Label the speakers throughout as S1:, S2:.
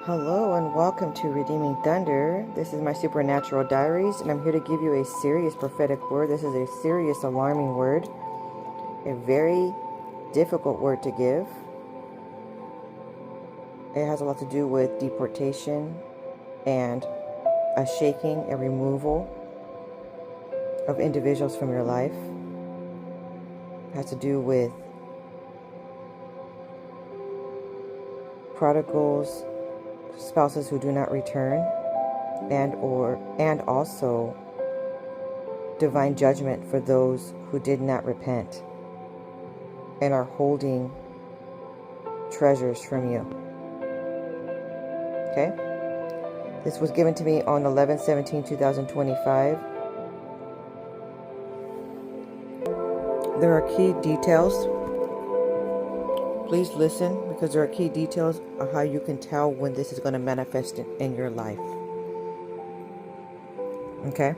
S1: Hello and welcome to Redeeming Thunder. This is my supernatural diaries, and I'm here to give you a serious prophetic word. This is a serious alarming word, a very difficult word to give. It has a lot to do with deportation and a shaking and removal of individuals from your life. It has to do with prodigals, spouses who do not return, and also divine judgment for those who did not repent and are holding treasures from you. Okay? This was given to me on 11/17/2025. There are key details. Please listen, because there are key details of how you can tell when this is going to manifest in your life. Okay?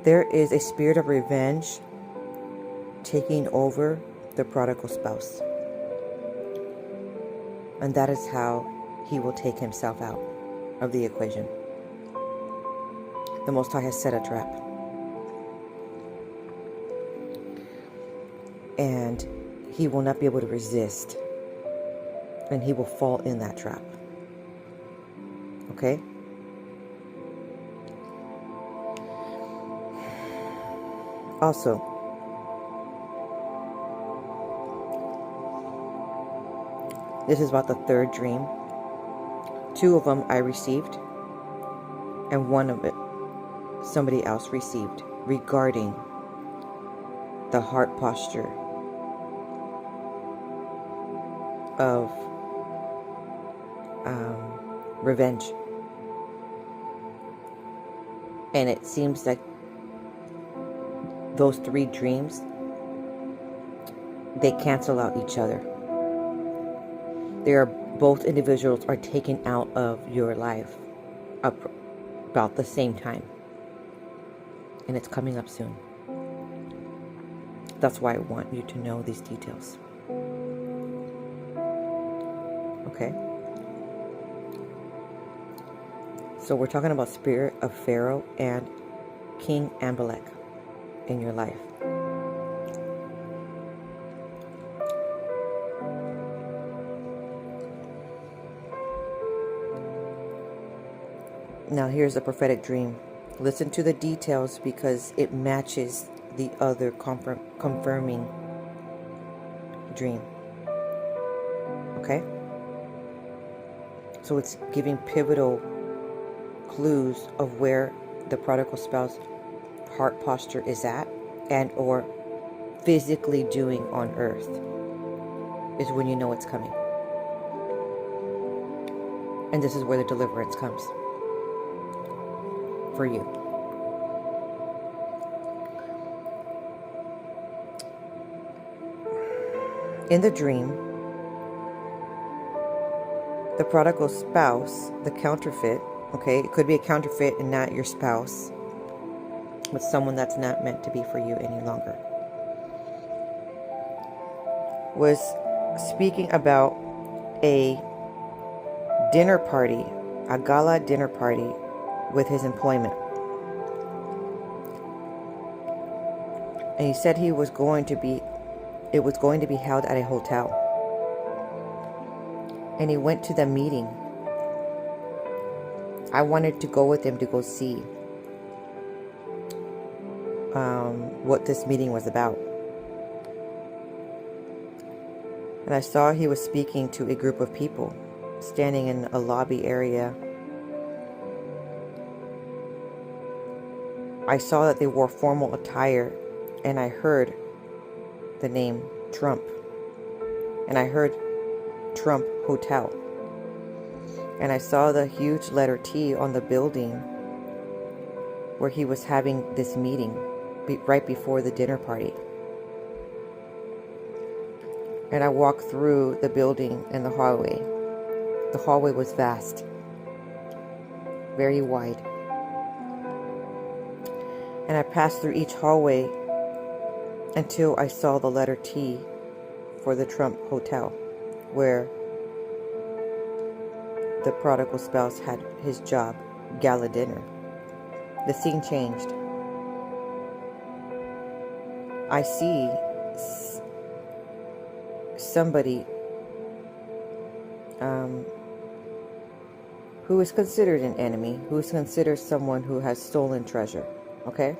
S1: There is a spirit of revenge taking over the prodigal spouse. And that is how he will take himself out of the equation. The Most High has set a trap. And he will not be able to resist. And he will fall in that trap. Okay? Also, this is about the third dream. 2 of them I received, and 1 of it somebody else received, regarding the heart posture of revenge. And it seems like those 3 dreams, they cancel out each other. Both individuals are taken out of your life about the same time. And it's coming up soon. That's why I want you to know these details. Okay? So we're talking about Spirit of Pharaoh and King Amalek in your life. Now here's the prophetic dream. Listen to the details because it matches the other confirming dream. Okay? So it's giving pivotal clues of where the prodigal spouse heart posture is at and or physically doing on earth is when you know it's coming. And this is where the deliverance comes for you. In the dream, the prodigal spouse, the counterfeit, okay, it could be a counterfeit and not your spouse, but someone that's not meant to be for you any longer, was speaking about a dinner party, a gala dinner party with his employment. And he said it was going to be held at a hotel. And he went to the meeting. I wanted to go with him to go see what this meeting was about. And I saw he was speaking to a group of people standing in a lobby area. I saw that they wore formal attire, and I heard the name Trump. And I heard Trump Hotel. And I saw the huge letter T on the building where he was having this meeting right before the dinner party. And I walked through the building and the hallway. The hallway was vast, very wide. And I passed through each hallway until I saw the letter T for the Trump Hotel, where the prodigal spouse had his job, gala dinner. The scene changed. I see somebody who is considered an enemy, who is considered someone who has stolen treasure, okay?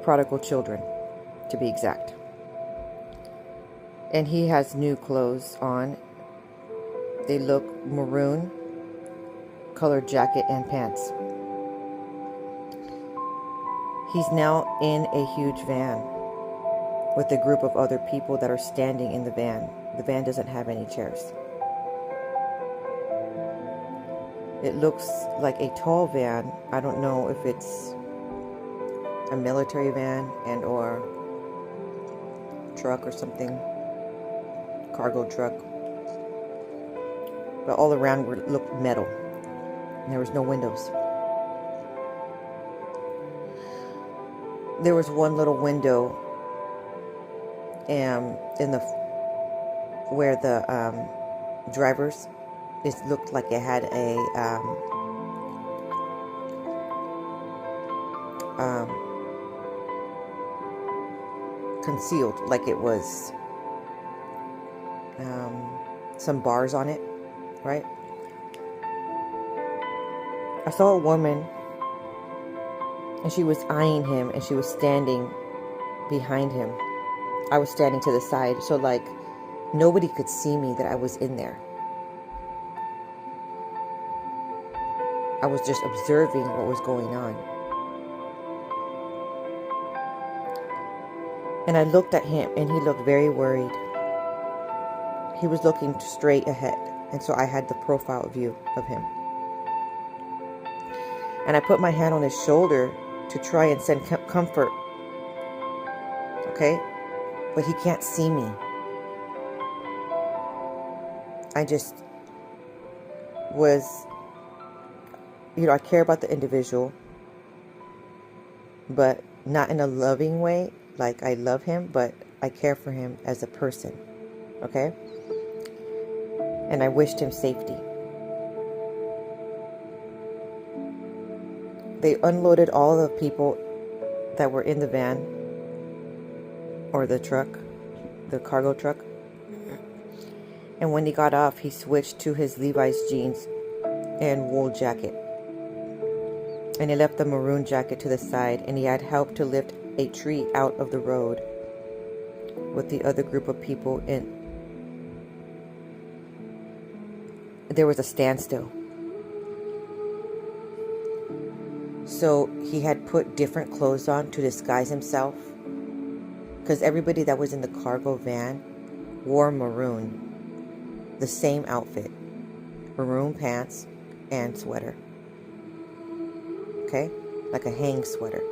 S1: Prodigal children, to be exact. And he has new clothes on. They look maroon, colored jacket and pants. He's now in a huge van with a group of other people that are standing in the van. The van doesn't have any chairs. It looks like a tall van. I don't know if it's a military van and or truck or something, cargo truck. But all around looked metal, and there was no windows. There was one little window in the where the drivers, it looked like it had a concealed, like it was some bars on it, right? I saw a woman, and she was eyeing him, and she was standing behind him. I was standing to the side, so like nobody could see me that I was in there. I was just observing what was going on. And I looked at him, and he looked very worried. He was looking straight ahead, and so I had the profile view of him. And I put my hand on his shoulder to try and send comfort. Okay? But he can't see me. I just was, I care about the individual, but not in a loving way, like I love him, but I care for him as a person. Okay? And I wished him safety. They unloaded all the people that were in the van or the truck, the cargo truck. And when he got off, he switched to his Levi's jeans and wool jacket. And he left the maroon jacket to the side, and he had helped to lift a tree out of the road with the other group of people in. There was a standstill. So he had put different clothes on to disguise himself, because everybody that was in the cargo van wore maroon, the same outfit, maroon pants and sweater, okay, like a hang sweater.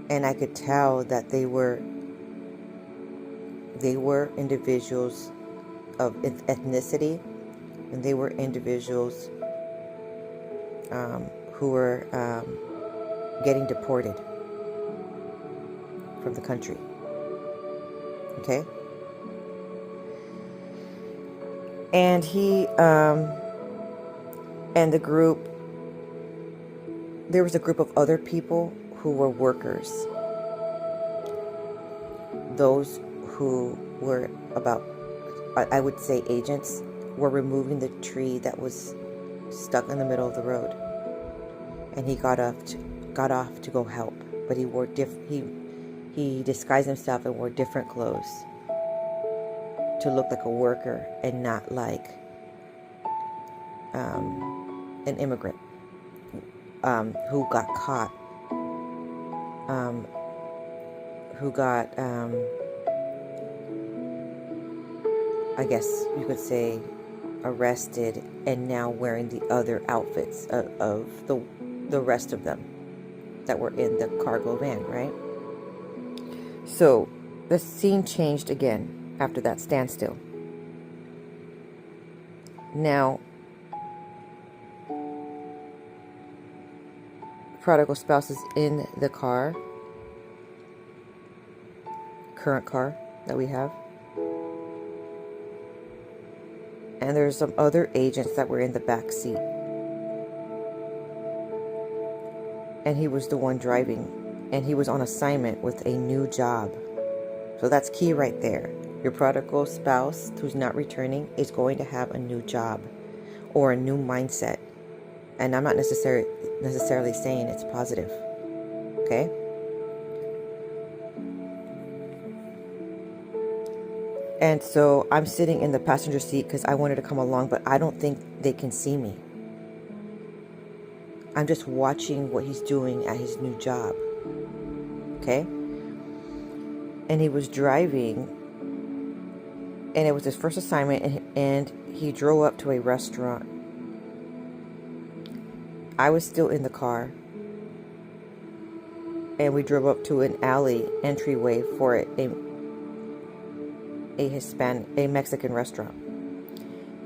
S1: And I could tell that they were individuals of ethnicity, and they were individuals who were getting deported from the country. Okay? And he and the group, there was a group of other people who were workers. Those who were about, I would say agents, were removing the tree that was stuck in the middle of the road. And he got off to go help, but he wore he disguised himself and wore different clothes to look like a worker and not like an immigrant who got caught, who got I guess you could say arrested, and now wearing the other outfits of the rest of them that were in the cargo van, right? So the scene changed again after that standstill. Now, prodigal spouse is in the car, current car that we have. And there's some other agents that were in the back seat. And he was the one driving. And he was on assignment with a new job. So that's key right there. Your prodigal spouse who's not returning is going to have a new job or a new mindset. And I'm not necessarily saying it's positive. Okay? And so I'm sitting in the passenger seat because I wanted to come along, but I don't think they can see me. I'm just watching what he's doing at his new job. Okay? And he was driving, and it was his first assignment, and he drove up to a restaurant. I was still in the car, and we drove up to an alley entryway for a Mexican restaurant.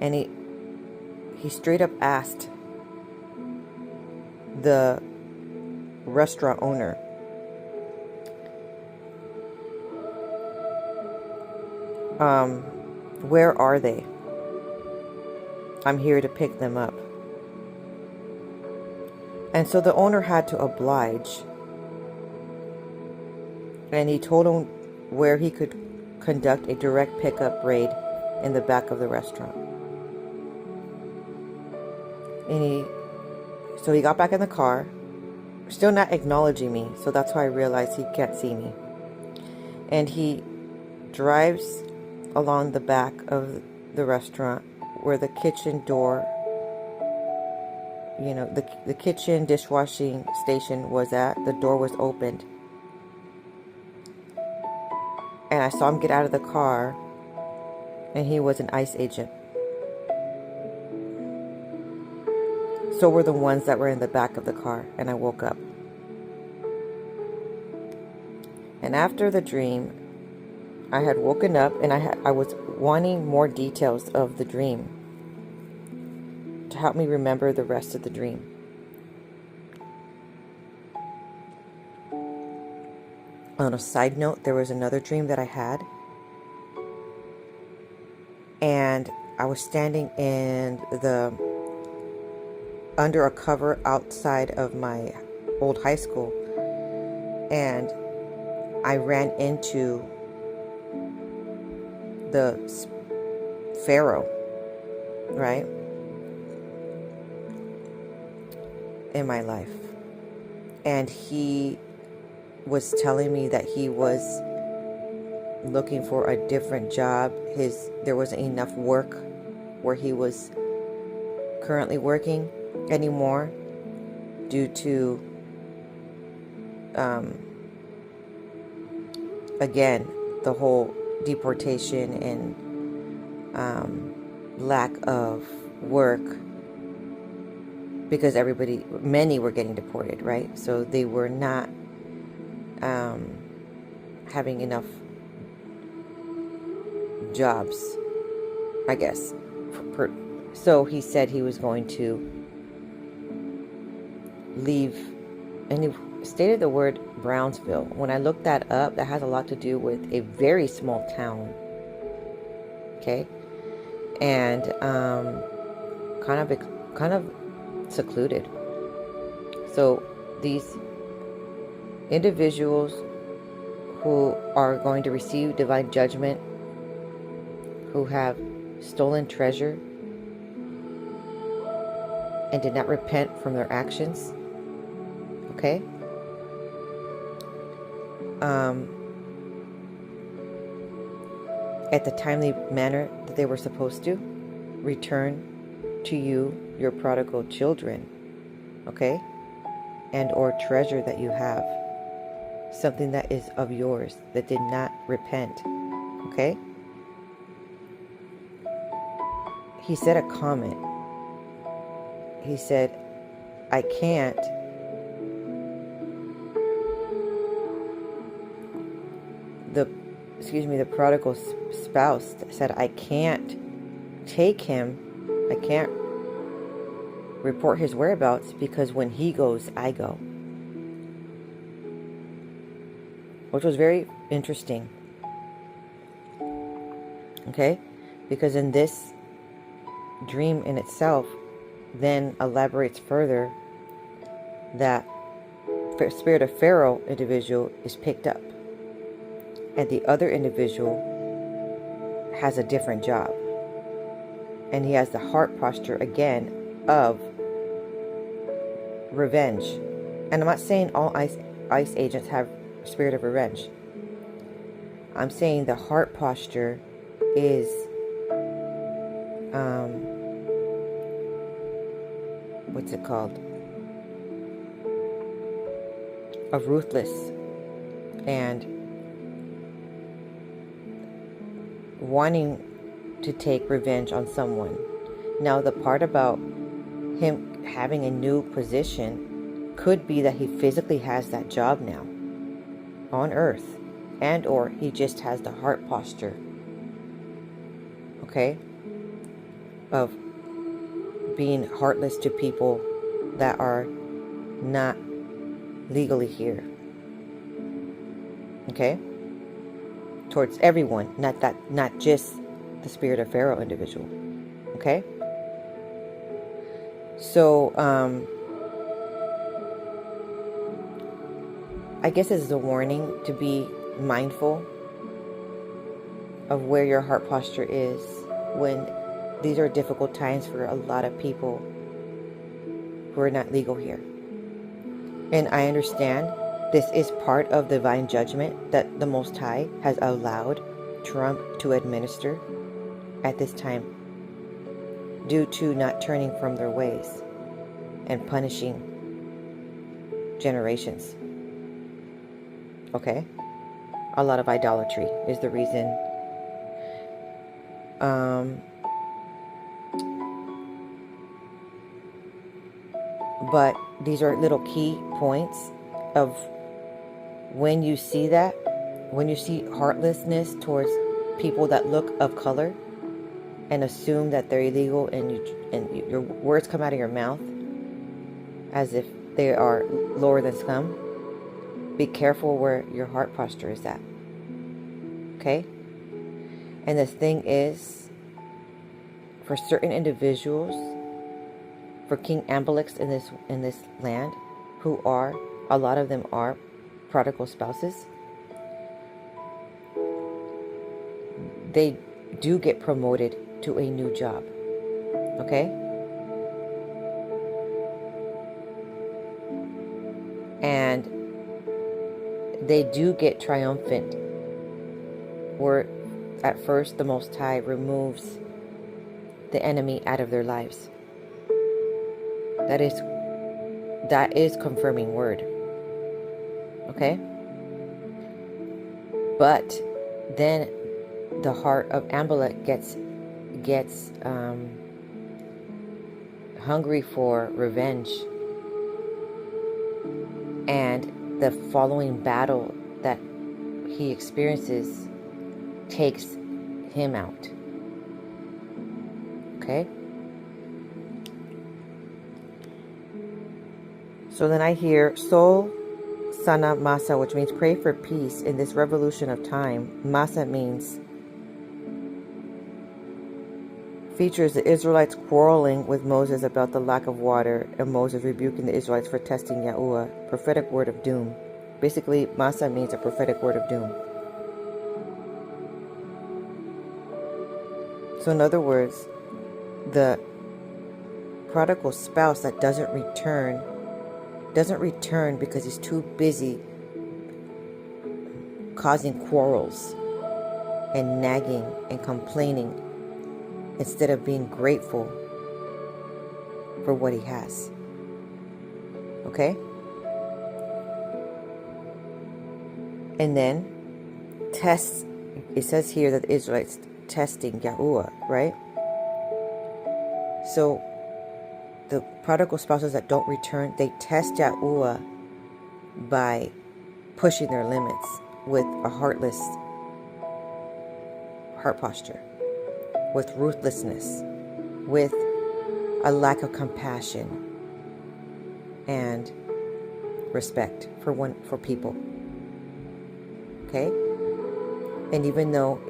S1: And he straight up asked the restaurant owner, where are they? I'm here to pick them up. And so the owner had to oblige. And he told him where he could conduct a direct pickup raid in the back of the restaurant. And so he got back in the car, still not acknowledging me. So that's why I realized he can't see me. And he drives along the back of the restaurant where the kitchen door, the kitchen dishwashing station was at. The door was opened. And I saw him get out of the car, and he was an ICE agent. So were the ones that were in the back of the car, and I woke up. And after the dream, I had woken up, and I was wanting more details of the dream to help me remember the rest of the dream. On a side note, there was another dream that I had. And I was standing under a cover outside of my old high school. And I ran into the Pharaoh, right? In my life. And he was telling me that he was looking for a different job. There wasn't enough work where he was currently working anymore due to again, the whole deportation and lack of work, because many were getting deported, right? So they were not having enough jobs, I guess. So he said he was going to leave, and he stated the word Brownsville. When I looked that up, that has a lot to do with a very small town, okay, and kind of secluded. So these individuals who are going to receive divine judgment, who have stolen treasure and did not repent from their actions, okay, at the timely manner that they were supposed to, return to you your prodigal children, okay, and or treasure that you have, something that is of yours that did not repent, okay. He said a comment. He said, I can't the prodigal spouse said, I can't take him, I can't report his whereabouts, because when he goes, I go. which was very interesting. Okay? Because in this dream in itself then elaborates further that Spirit of Pharaoh individual is picked up, and the other individual has a different job, and he has the heart posture again of revenge. And I'm not saying all ice agents have spirit of revenge. I'm saying the heart posture is what's it called? Of ruthless and wanting to take revenge on someone. Now, the part about him having a new position could be that he physically has that job now on earth, and or he just has the heart posture, okay, of being heartless to people that are not legally here, okay, towards everyone, not just the Spirit of Pharaoh individual, okay. So I guess this is a warning to be mindful of where your heart posture is when these are difficult times for a lot of people who are not legal here. And I understand this is part of divine judgment that the Most High has allowed Trump to administer at this time due to not turning from their ways and punishing generations. Okay? A lot of idolatry is the reason. But these are little key points of when you see that, when you see heartlessness towards people that look of color and assume that they're illegal, and your words come out of your mouth as if they are lower than scum, be careful where your heart posture is at. Okay? And the thing is, for certain individuals, for King Amaleks in this land, who are, a lot of them are prodigal spouses, they do get promoted to a new job. Okay? And they do get triumphant, where at first the Most High removes the enemy out of their lives. That is confirming word. Okay? But then the heart of Amalek gets hungry for revenge, and the following battle that he experiences takes him out. Okay? So then I hear Sol Sana Masa, which means pray for peace in this revolution of time. Masa means features the Israelites quarreling with Moses about the lack of water, and Moses rebuking the Israelites for testing Yahuwah. Prophetic word of doom. Basically, Masa means a prophetic word of doom. So in other words, the prodigal spouse that doesn't return because he's too busy causing quarrels and nagging and complaining instead of being grateful for what he has. Okay? And then tests, it says here that the Israelites testing Yahuwah, right? So the prodigal spouses that don't return, they test Yahuwah by pushing their limits with a heartless heart posture, with ruthlessness, with a lack of compassion and respect for people. Okay? And even though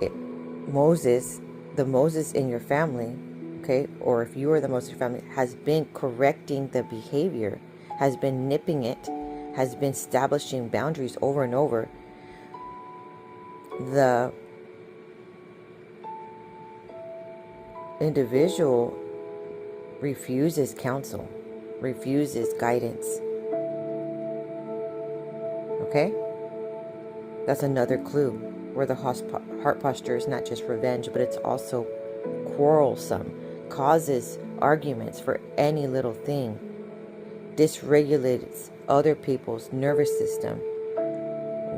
S1: Moses, the Moses in your family, okay, or if you are the Moses in your family, has been correcting the behavior, has been nipping it, has been establishing boundaries over and over, the individual refuses counsel, refuses guidance. Okay? That's another clue where the heart posture is not just revenge, but it's also quarrelsome, causes arguments for any little thing, dysregulates other people's nervous system,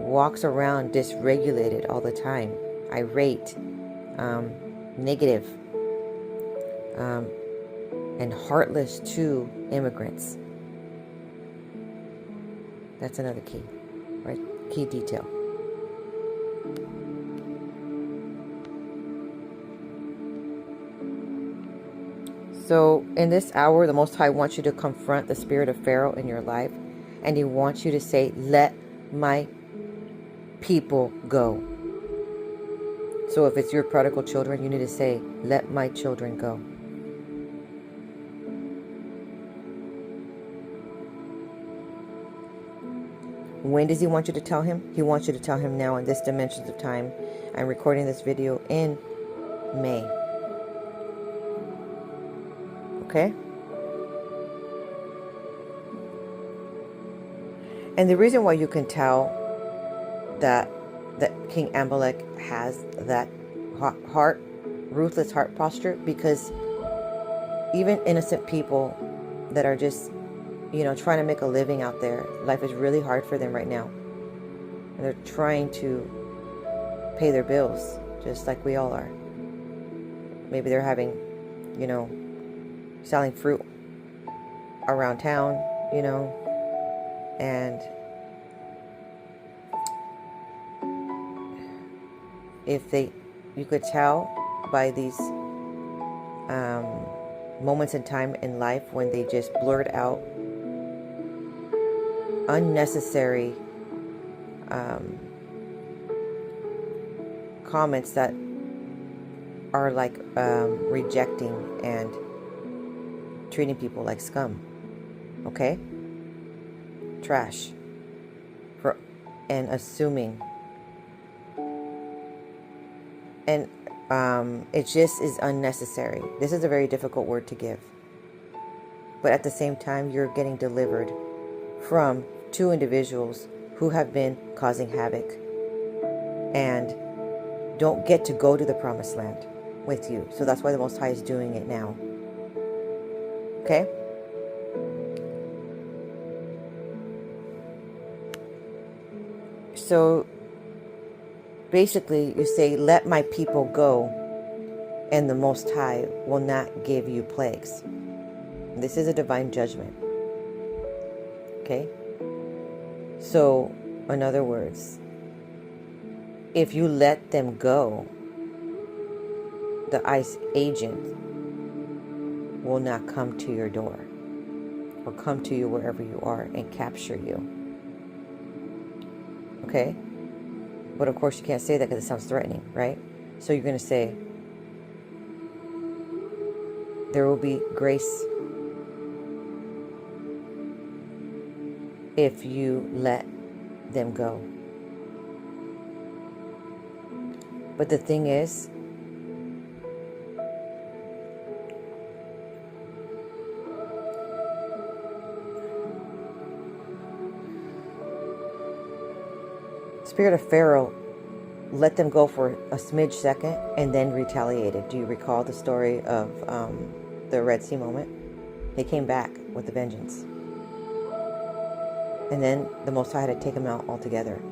S1: walks around dysregulated all the time, irate, negative, and heartless to immigrants. That's another key, right? Key detail. So in this hour, the Most High wants you to confront the spirit of Pharaoh in your life. And he wants you to say, let my people go. So if it's your prodigal children, you need to say, let my children go. When does he want you to tell him? He wants you to tell him now in this dimensions of time. I'm recording this video in May. Okay? And the reason why you can tell that King Amalek has that ruthless heart posture, because even innocent people that are just, trying to make a living out there, life is really hard for them right now. And they're trying to pay their bills, just like we all are. Maybe they're having, selling fruit around town, and you could tell by these moments in time in life when they just blurt out unnecessary comments that are like rejecting and treating people like scum. Okay? Trash. And assuming. And it just is unnecessary. This is a very difficult word to give. But at the same time, you're getting delivered from two individuals who have been causing havoc and don't get to go to the promised land with you. So that's why the Most High is doing it now. Okay? So basically you say, let my people go, and the Most High will not give you plagues. This is a divine judgment. Okay? So, in other words, if you let them go, the ICE agent will not come to your door or come to you wherever you are and capture you. Okay? But of course you can't say that because it sounds threatening, right? So you're going to say, there will be grace if you let them go. But the thing is, Spirit of Pharaoh let them go for a smidge second and then retaliated. Do you recall the story of the Red Sea moment? They came back with a vengeance. And then the Most High had to take them out altogether.